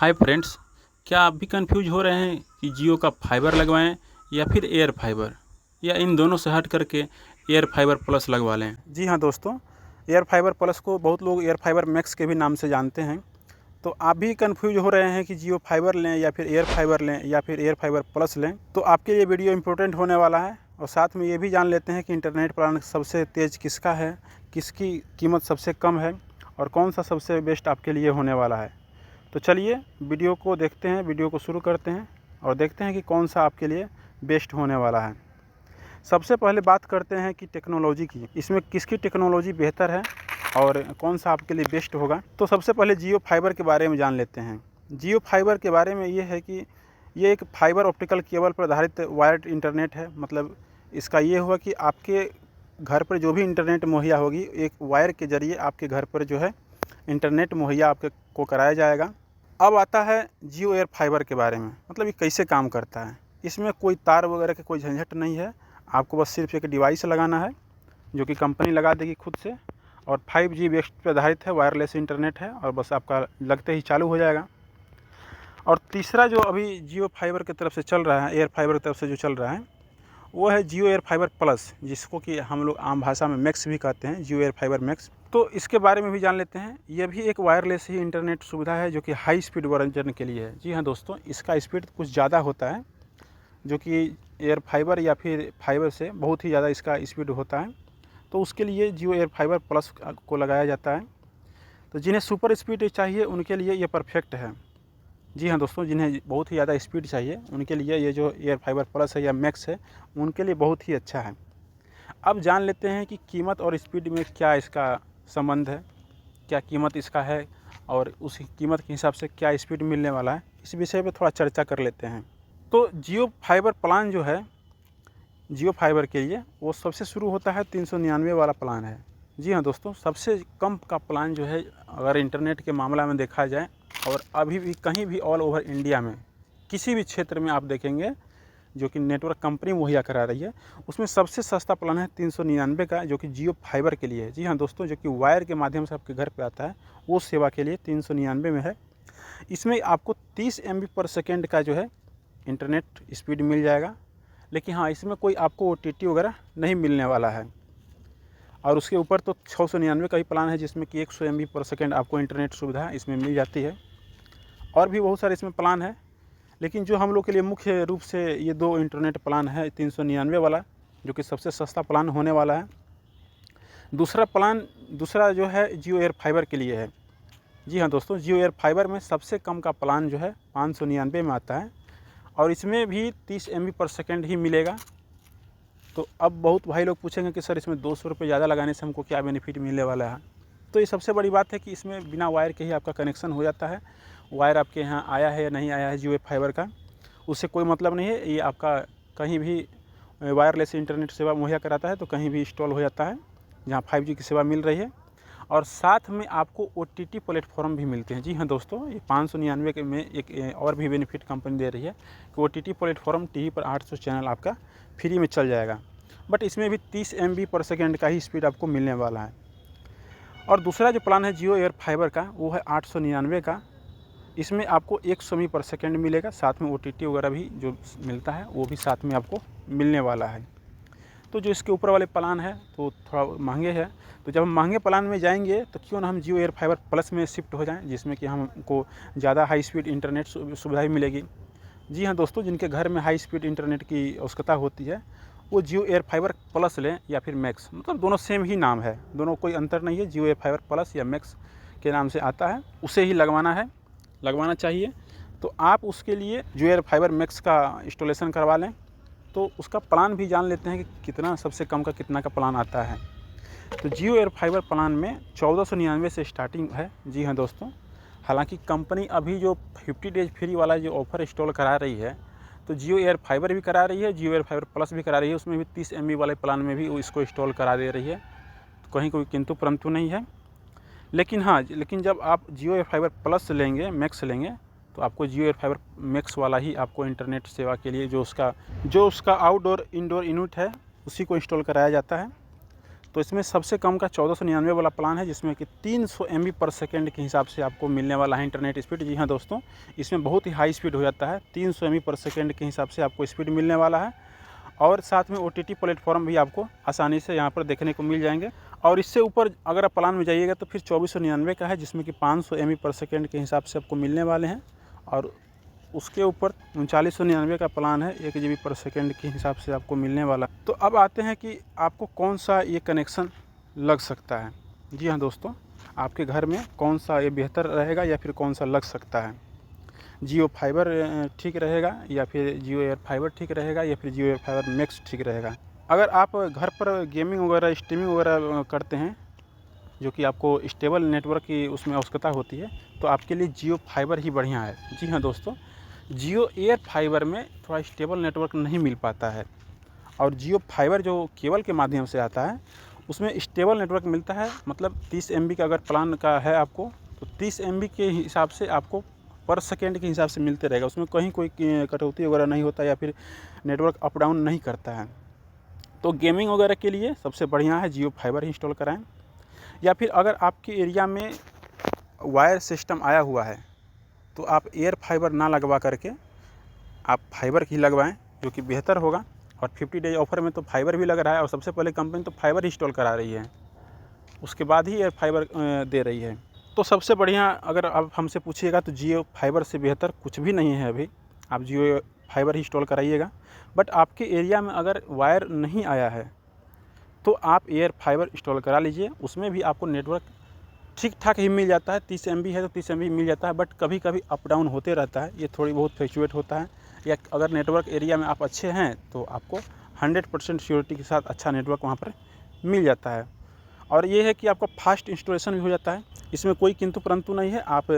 Hi friends, क्या आप भी कंफ्यूज हो रहे हैं कि जियो का फाइबर लगवाएं या फिर एयर फाइबर, या इन दोनों से हट करके एयर फाइबर प्लस लगवा लें। जी हाँ दोस्तों, एयर फाइबर प्लस को बहुत लोग एयर फाइबर मैक्स के भी नाम से जानते हैं। तो आप भी कंफ्यूज हो रहे हैं कि जियो फाइबर लें या फिर एयर फाइबर लें या फिर एयर फाइबर प्लस लें, तो आपके लिए वीडियो इंपॉर्टेंट होने वाला है। और साथ में ये भी जान लेते हैं कि इंटरनेट प्लान सबसे तेज़ किसका है, किसकी कीमत सबसे कम है और कौन सा सबसे बेस्ट आपके लिए होने वाला है। तो चलिए वीडियो को देखते हैं, वीडियो को शुरू करते हैं और देखते हैं कि कौन सा आपके लिए बेस्ट होने वाला है। सबसे पहले बात करते हैं कि टेक्नोलॉजी की, इसमें किसकी टेक्नोलॉजी बेहतर है और कौन सा आपके लिए बेस्ट होगा। तो सबसे पहले जियो फाइबर के बारे में जान लेते हैं। जियो फाइबर के बारे में ये है कि ये एक फाइबर ऑप्टिकल केबल पर आधारित वायर्ड इंटरनेट है। मतलब इसका ये हुआ कि आपके घर पर जो भी इंटरनेट मुहैया होगी, एक वायर के ज़रिए आपके घर पर जो है इंटरनेट मुहैया आपके को कराया जाएगा। अब आता है जियो एयर फाइबर के बारे में, मतलब ये कैसे काम करता है। इसमें कोई तार वगैरह की कोई झंझट नहीं है, आपको बस सिर्फ एक डिवाइस लगाना है जो कि कंपनी लगा देगी खुद से, और 5G बेस पर आधारित है, वायरलेस इंटरनेट है, और बस आपका लगते ही चालू हो जाएगा। और तीसरा जो अभी जियो फाइबर की तरफ से चल रहा है, एयर फाइबर की तरफ से जो चल रहा है, वो है जियो एयर फाइबर प्लस, जिसको कि हम लोग आम भाषा में मैक्स भी कहते हैं, जियो एयर फाइबर मैक्स। तो इसके बारे में भी जान लेते हैं। यह भी एक वायरलेस ही इंटरनेट सुविधा है जो कि हाई स्पीड वर्जन के लिए है। जी हाँ दोस्तों, इसका स्पीड कुछ ज़्यादा होता है, जो कि एयर फाइबर या फिर फाइबर से बहुत ही ज़्यादा इसका स्पीड होता है। तो उसके लिए जियो एयर फाइबर प्लस को लगाया जाता है। तो जिन्हें सुपर स्पीड चाहिए उनके लिए ये परफेक्ट है। जी हाँ दोस्तों, जिन्हें बहुत ही ज़्यादा स्पीड चाहिए उनके लिए ये जो एयर फाइबर प्लस है या मैक्स है, उनके लिए बहुत ही अच्छा है। अब जान लेते हैं कि कीमत और स्पीड में क्या इसका संबंध है, क्या कीमत इसका है और उस कीमत के हिसाब से क्या स्पीड मिलने वाला है। इस विषय पे थोड़ा चर्चा कर लेते हैं। तो जियो फाइबर प्लान जो है, जियो फाइबर के लिए वो सबसे शुरू होता है 399 वाला प्लान है। जी हाँ दोस्तों, सबसे कम का प्लान जो है अगर इंटरनेट के मामला में देखा जाए, और अभी भी कहीं भी ऑल ओवर इंडिया में किसी भी क्षेत्र में आप देखेंगे जो कि नेटवर्क कंपनी मुहैया करा रही है, उसमें सबसे सस्ता प्लान है 399 का, जो कि जियो फाइबर के लिए है। जी हाँ दोस्तों, जो कि वायर के माध्यम से आपके घर पे आता है, वो सेवा के लिए 399 में है। इसमें आपको 30 MB पर सेकेंड का जो है इंटरनेट स्पीड मिल जाएगा। लेकिन हाँ, इसमें कोई आपको OTT वगैरह नहीं मिलने वाला है। और उसके ऊपर तो 699 का ही प्लान है, जिसमें कि 100 MB पर सेकेंड आपको इंटरनेट सुविधा इसमें मिल जाती है। और भी बहुत सारे इसमें प्लान है, लेकिन जो हम लोग के लिए मुख्य रूप से ये दो इंटरनेट प्लान है, 399 वाला जो कि सबसे सस्ता प्लान होने वाला है। दूसरा जो है जियो एयर फाइबर के लिए है। जी हाँ दोस्तों, जियो एयर फाइबर में सबसे कम का प्लान जो है 599 में आता है, और इसमें भी 30 MB पर सेकेंड ही मिलेगा। तो अब बहुत भाई लोग पूछेंगे कि सर इसमें 200 रुपये ज़्यादा लगाने से हमको क्या बेनिफिट मिलने वाला है। तो ये सबसे बड़ी बात है कि इसमें बिना वायर के ही आपका कनेक्शन हो जाता है। वायर आपके यहाँ आया है या नहीं आया है जियो फाइबर का, उससे कोई मतलब नहीं है। ये आपका कहीं भी वायरलेस इंटरनेट सेवा मुहैया कराता है, तो कहीं भी इंस्टॉल हो जाता है जहाँ 5G की सेवा मिल रही है। और साथ में आपको OTT प्लेटफॉर्म भी मिलते हैं। जी हाँ दोस्तों, ये 599 के में एक और भी बेनिफिट कंपनी दे रही है कि OTT प्लेटफॉर्म टीवी पर 800 चैनल आपका फ्री में चल जाएगा। बट इसमें भी 30 MB पर सेकेंड का ही स्पीड आपको मिलने वाला है। और दूसरा जो प्लान है जियो एयर फाइबर का, वो है 899 का। इसमें आपको 100 MB पर सेकेंड मिलेगा, साथ में OTT वगैरह भी जो मिलता है वो भी साथ में आपको मिलने वाला है। तो जो इसके ऊपर वाले प्लान है तो थोड़ा महंगे है। तो जब हम महंगे प्लान में जाएंगे तो क्यों ना हम जियो एयर फाइबर प्लस में शिफ्ट हो जाएं, जिसमें कि हमको ज़्यादा हाई स्पीड इंटरनेट सुविधा भी मिलेगी। जी हाँ दोस्तों, जिनके घर में हाई स्पीड इंटरनेट की आवश्यकता होती है, वो जियो एयर फाइबर प्लस लें या फिर मैक्स, मतलब दोनों सेम ही नाम है, दोनों कोई अंतर नहीं है। जियो एयर फाइबर प्लस या मैक्स के नाम से आता है, उसे ही लगवाना चाहिए। तो आप उसके लिए जियो एयर फाइबर मैक्स का इंस्टॉलेशन करवा लें। तो उसका प्लान भी जान लेते हैं कि कितना सबसे कम का कितना का प्लान आता है। तो जियो एयर फाइबर प्लान में 1499 से स्टार्टिंग है। जी हाँ दोस्तों, हालांकि कंपनी अभी जो 50 डेज फ्री वाला जो ऑफ़र इंस्टॉल करा रही है, तो जियो एयर फाइबर भी करा रही है, जियो एयर फाइबर प्लस भी करा रही है। उसमें भी 30 MB वाले प्लान में भी वो इसको इंस्टॉल करा दे रही है। तो कहीं कोई किंतु परंतु नहीं है। लेकिन जब आप जियो एयर फाइबर प्लस लेंगे, मैक्स लेंगे, तो आपको जियो एयर फाइबर मैक्स वाला ही आपको इंटरनेट सेवा के लिए जो उसका आउटडोर इंडोर यूनिट है, उसी को इंस्टॉल कराया जाता है। तो इसमें सबसे कम का 1499 वाला प्लान है, जिसमें कि 300 MB पर सेकेंड के हिसाब से आपको मिलने वाला है इंटरनेट स्पीड। जी हाँ दोस्तों, इसमें बहुत ही हाई स्पीड हो जाता है, 300 MB पर सेकेंड के हिसाब से आपको स्पीड मिलने वाला है। और साथ में OTT प्लेटफॉर्म भी आपको आसानी से यहाँ पर देखने को मिल जाएंगे। और इससे ऊपर अगर आप प्लान में जाइएगा तो फिर 2499 का है, जिसमें कि 500 MB पर सेकेंड के हिसाब से आपको मिलने वाले हैं। और उसके ऊपर 3999 का प्लान है, 1 GB पर सेकेंड के हिसाब से आपको मिलने वाला। तो अब आते हैं कि आपको कौन सा ये कनेक्शन लग सकता है। जी हाँ दोस्तों, आपके घर में कौन सा ये बेहतर रहेगा या फिर कौन सा लग सकता है। जियो फाइबर ठीक रहेगा या फिर जियो एयर फाइबर ठीक रहेगा या फिर जियो एयर फाइबर मैक्स ठीक रहेगा। अगर आप घर पर गेमिंग वगैरह स्ट्रीमिंग वगैरह करते हैं, जो कि आपको स्टेबल नेटवर्क की उसमें आवश्यकता होती है, तो आपके लिए जियो फाइबर ही बढ़िया है। जी हाँ दोस्तों, जियो एयर फाइबर में थोड़ा स्टेबल नेटवर्क नहीं मिल पाता है, और जियो फाइबर जो केबल के माध्यम से आता है उसमें स्टेबल नेटवर्क मिलता है। मतलब 30 MB का अगर प्लान का है आपको, तो 30 MB के हिसाब से आपको पर सेकेंड के हिसाब से मिलते रहेगा। उसमें कहीं कोई कटौती वगैरह नहीं होता या फिर नेटवर्क अप डाउन नहीं करता है। तो गेमिंग वगैरह के लिए सबसे बढ़िया है जियो फाइबर इंस्टॉल कराएं। या फिर अगर आपके एरिया में वायर सिस्टम आया हुआ है तो आप एयर फाइबर ना लगवा करके आप फाइबर ही लगवाएं, जो कि बेहतर होगा। और 50 डेज ऑफर में तो फाइबर भी लग रहा है, और सबसे पहले कंपनी तो फाइबर इंस्टॉल करा रही है, उसके बाद ही एयर फाइबर दे रही है। तो सबसे बढ़िया अगर आप हमसे पूछिएगा तो जियो फाइबर से बेहतर कुछ भी नहीं है अभी। आप जियो फाइबर ही इंस्टॉल कराइएगा। बट आपके एरिया में अगर वायर नहीं आया है तो आप एयर फाइबर इंस्टॉल करा लीजिए। उसमें भी आपको नेटवर्क ठीक ठाक ही मिल जाता है। 30 MB है तो 30 MB मिल जाता है, बट कभी कभी अप डाउन होते रहता है, ये थोड़ी बहुत फ्लक्चुएट होता है। या अगर नेटवर्क एरिया में आप अच्छे हैं तो आपको 100% श्योरिटी के साथ अच्छा नेटवर्क वहाँ पर मिल जाता है। और ये है कि आपका फास्ट इंस्टॉलेशन भी हो जाता है, इसमें कोई किंतु परंतु नहीं है। आप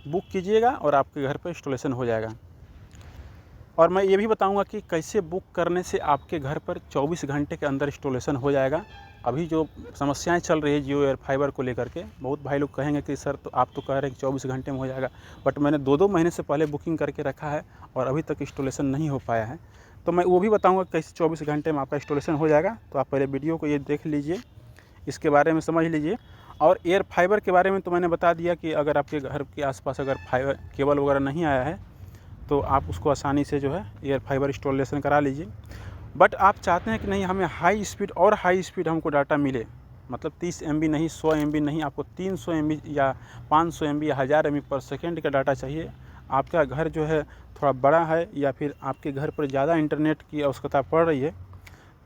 बुक कीजिएगा और आपके घर पर इंस्टॉलेशन हो जाएगा। और मैं ये भी बताऊंगा कि कैसे बुक करने से आपके घर पर 24 घंटे के अंदर इंस्टॉलेशन हो जाएगा। अभी जो समस्याएं चल रही है जियो एयर फाइबर को लेकर के, बहुत भाई लोग कहेंगे कि सर तो आप तो कह रहे हैं कि 24 घंटे में हो जाएगा, बट मैंने 2-2 महीने से पहले बुकिंग करके रखा है और अभी तक इंस्टॉलेशन नहीं हो पाया है। तो मैं वो भी बताऊँगा कैसे 24 घंटे में आपका इंस्टॉलेशन हो जाएगा। तो आप पहले वीडियो को ये देख लीजिए, इसके बारे में समझ लीजिए। और एयर फाइबर के बारे में तो मैंने बता दिया कि अगर आपके घर के आसपास अगर फाइबर केबल वगैरह नहीं आया है तो आप उसको आसानी से जो है एयर फाइबर इंस्टॉलेशन करा लीजिए। बट आप चाहते हैं कि नहीं हमें हाई स्पीड और हाई स्पीड हमको डाटा मिले, मतलब 30 MB नहीं, 100 MB नहीं, आपको 300 MB या 500 MB या 1000 MB पर सेकेंड का डाटा चाहिए। आपका घर जो है थोड़ा बड़ा है या फिर आपके घर पर ज़्यादा इंटरनेट की आवश्यकता पड़ रही है,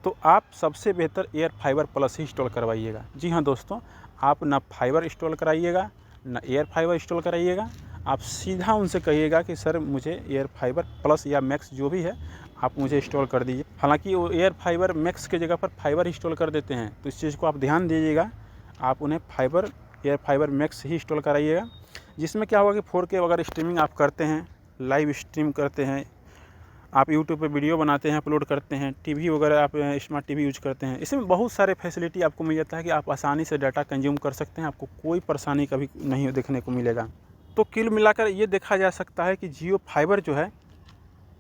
तो आप सबसे बेहतर एयर फाइबर प्लस ही इंस्टॉल करवाइएगा। जी हाँ दोस्तों, आप ना फाइबर इंस्टॉल कराइएगा ना एयर फाइबर इंस्टॉल कराइएगा। आप सीधा उनसे कहिएगा कि सर मुझे एयर फाइबर प्लस या मैक्स जो भी है आप मुझे इंस्टॉल कर दीजिए। हालांकि वो एयर फाइबर मैक्स के जगह पर फाइबर इंस्टॉल कर देते हैं, तो इस चीज़ को आप ध्यान दीजिएगा। आप उन्हें एयर फाइबर मैक्स ही इंस्टॉल कराइएगा, जिसमें क्या होगा कि 4K अगर स्ट्रीमिंग आप करते हैं, लाइव स्ट्रीम करते हैं, आप यूट्यूब पे वीडियो बनाते हैं, अपलोड करते हैं, टीवी वगैरह आप स्मार्ट टीवी यूज करते हैं, इसमें बहुत सारे फैसिलिटी आपको मिल जाता है कि आप आसानी से डाटा कंज्यूम कर सकते हैं। आपको कोई परेशानी कभी नहीं देखने को मिलेगा। तो कुल मिलाकर ये देखा जा सकता है कि जियो फाइबर जो है,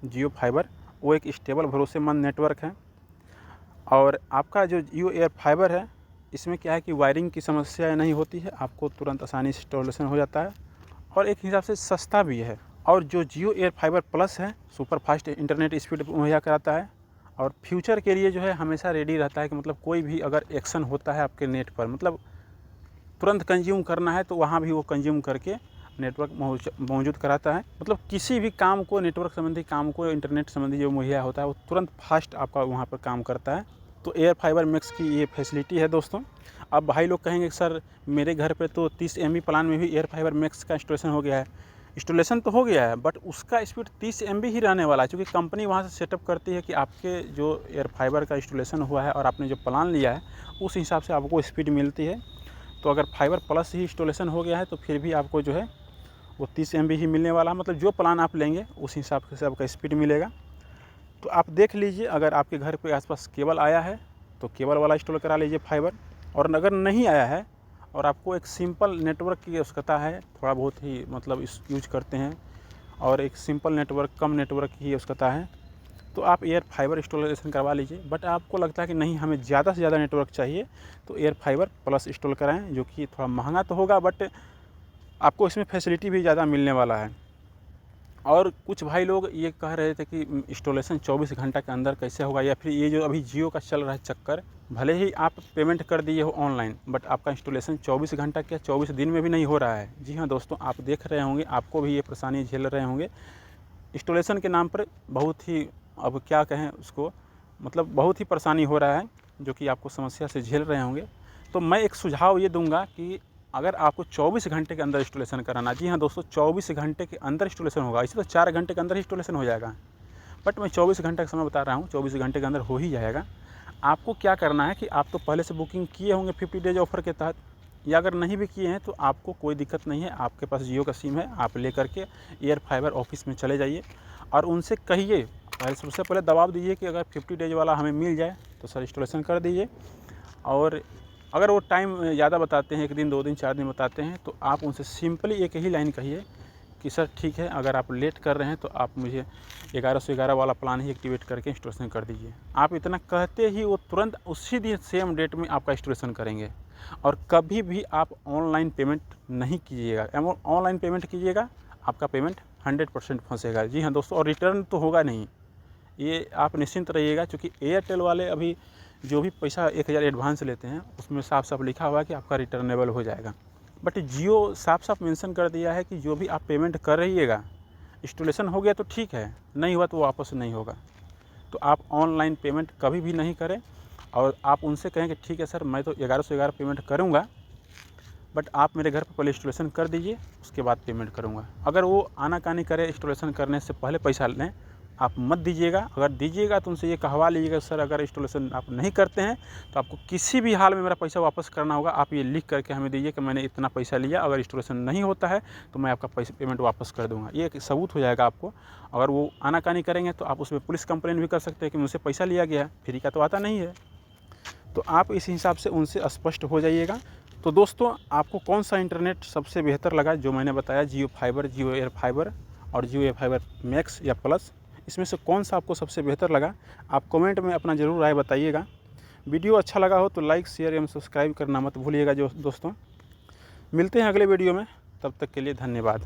जियो फाइबर वो एक स्टेबल भरोसेमंद नेटवर्क है। और आपका जो जियो एयर फाइबर है, इसमें क्या है कि वायरिंग की समस्या नहीं होती है, आपको तुरंत आसानी से इंस्टॉलेशन हो जाता है और एक हिसाब से सस्ता भी है। और जो जियो एयर फाइबर प्लस है, सुपर फास्ट इंटरनेट स्पीड मुहैया कराता है और फ्यूचर के लिए जो है हमेशा रेडी रहता है कि मतलब कोई भी अगर एक्शन होता है आपके नेट पर, मतलब तुरंत कंज्यूम करना है तो वहाँ भी वो कंज्यूम करके नेटवर्क मौजूद कराता है। मतलब किसी भी काम को, नेटवर्क संबंधी काम को, इंटरनेट संबंधी जो मुहैया होता है वो तुरंत फास्ट आपका वहाँ पर काम करता है। तो एयर फाइबर मैक्स की ये फैसिलिटी है दोस्तों। अब भाई लोग कहेंगे सर मेरे घर पे तो 30 MB प्लान में भी एयर फाइबर मैक्स का इंस्टॉलेशन हो गया है। इंस्टॉलेशन तो हो गया है, बट उसका स्पीड 30 MB ही रहने वाला है, क्योंकि कंपनी वहाँ से सेटअप करती है कि आपके जो एयर फाइबर का इंस्टॉलेशन हुआ है और आपने जो प्लान लिया है उस हिसाब से आपको स्पीड मिलती है। तो अगर फाइबर प्लस ही इंस्टॉलेशन हो गया है तो फिर भी आपको जो है वो 30 MB ही मिलने वाला है। मतलब जो प्लान आप लेंगे उस हिसाब से आपका स्पीड मिलेगा। तो आप देख लीजिए, अगर आपके घर के आसपास केबल आया है तो केबल वाला इंस्टॉल करा लीजिए फाइबर, और अगर नहीं आया है और आपको एक सिंपल नेटवर्क की आवश्यकता है, थोड़ा बहुत ही मतलब यूज करते हैं और एक सिंपल नेटवर्क, कम नेटवर्क की आवश्यकता है, तो आप एयर फाइबर इंस्टॉलेशन करवा लीजिए। बट आपको लगता है कि नहीं, हमें ज़्यादा से ज़्यादा नेटवर्क चाहिए, तो एयर फाइबर प्लस इंस्टॉल कराएँ, जो कि थोड़ा महंगा तो होगा बट आपको इसमें फैसिलिटी भी ज़्यादा मिलने वाला है। और कुछ भाई लोग ये कह रहे थे कि इंस्टॉलेशन 24 घंटा के अंदर कैसे होगा, या फिर ये जो अभी जियो का चल रहा है चक्कर, भले ही आप पेमेंट कर दिए हो ऑनलाइन बट आपका इंस्टॉलेशन 24 घंटा क्या 24 दिन में भी नहीं हो रहा है। जी हाँ दोस्तों, आप देख रहे होंगे, आपको भी ये परेशानी झेल रहे होंगे। इंस्टॉलेशन के नाम पर बहुत ही, अब क्या कहें उसको, मतलब बहुत ही परेशानी हो रहा है, जो कि आपको समस्या से झेल रहे होंगे। तो मैं एक सुझाव ये दूंगा कि अगर आपको 24 घंटे के अंदर इंस्टॉलेशन कराना, जी हाँ दोस्तों 24 घंटे के अंदर इंस्टॉलेशन होगा, इसे तो 4 घंटे के अंदर इंस्टॉलेशन हो जाएगा, बट मैं 24 घंटे का समय बता रहा हूँ, 24 घंटे के अंदर हो ही जाएगा। आपको क्या करना है कि आप तो पहले से बुकिंग किए होंगे 50 डेज ऑफर के तहत, या अगर नहीं भी किए हैं तो आपको कोई दिक्कत नहीं है, आपके पास जियो का सिम है, आप ले करके एयर फाइबर ऑफिस में चले जाइए और उनसे कहिए, सबसे पहले दबाव दीजिए कि अगर 50 डेज वाला हमें मिल जाए तो सर इंस्टॉलेशन कर दीजिए। और अगर वो टाइम ज़्यादा बताते हैं, 1 दिन 2 दिन 4 दिन बताते हैं, तो आप उनसे सिंपली एक ही लाइन कहिए कि सर ठीक है, अगर आप लेट कर रहे हैं तो आप मुझे 1111 वाला प्लान ही एक्टिवेट करके इंस्टॉलेशन कर दीजिए। आप इतना कहते ही वो तुरंत उसी दिन सेम डेट में आपका इंस्टॉलेशन करेंगे। और कभी भी आप ऑनलाइन पेमेंट नहीं कीजिएगा, ऑनलाइन पेमेंट कीजिएगा आपका पेमेंट 100% फंसेगा। जी हाँ दोस्तों, और रिटर्न तो होगा नहीं, ये आप निश्चिंत रहिएगा, क्योंकि एयरटेल वाले अभी जो भी पैसा 1000 एडवांस लेते हैं उसमें साफ साफ लिखा हुआ है कि आपका रिटर्नेबल हो जाएगा। बट जियो साफ साफ मेंशन कर दिया है कि जो भी आप पेमेंट कर रहिएगा, इंस्टॉलेशन हो गया तो ठीक है, नहीं हुआ तो वापस नहीं होगा। तो आप ऑनलाइन पेमेंट कभी भी नहीं करें, और आप उनसे कहें कि ठीक है सर, मैं तो 1111 पेमेंट करूँगा, बट आप मेरे घर पर पहले इंस्टॉलेशन कर दीजिए, उसके बाद पेमेंट करूँगा। अगर वो आनाकानी करे इंस्टॉलेशन करने से पहले पैसा लें, आप मत दीजिएगा। अगर दीजिएगा तो उनसे ये कहवा लीजिएगा, सर अगर इंस्टॉलेशन आप नहीं करते हैं तो आपको किसी भी हाल में मेरा पैसा वापस करना होगा। आप ये लिख करके हमें दीजिए कि मैंने इतना पैसा लिया, अगर इंस्टॉलेशन नहीं होता है तो मैं आपका पैसा पेमेंट वापस कर दूँगा। ये एक सबूत हो जाएगा आपको। अगर वो आनाकानी करेंगे तो आप उसमें पुलिस कंप्लेंट भी कर सकते हैं कि मुझसे पैसा लिया गया, फ्री का तो आता नहीं है। तो आप इस हिसाब से उनसे स्पष्ट हो जाइएगा। तो दोस्तों, आपको कौन सा इंटरनेट सबसे बेहतर लगा जो मैंने बताया, जियो फाइबर, जियो एयर फाइबर और जियो एयर फाइबर मैक्स या प्लस, इसमें से कौन सा आपको सबसे बेहतर लगा? आप कमेंट में अपना ज़रूर राय बताइएगा। वीडियो अच्छा लगा हो तो लाइक, शेयर एवं सब्सक्राइब करना मत भूलिएगा दोस्तों। मिलते हैं अगले वीडियो में, तब तक के लिए धन्यवाद।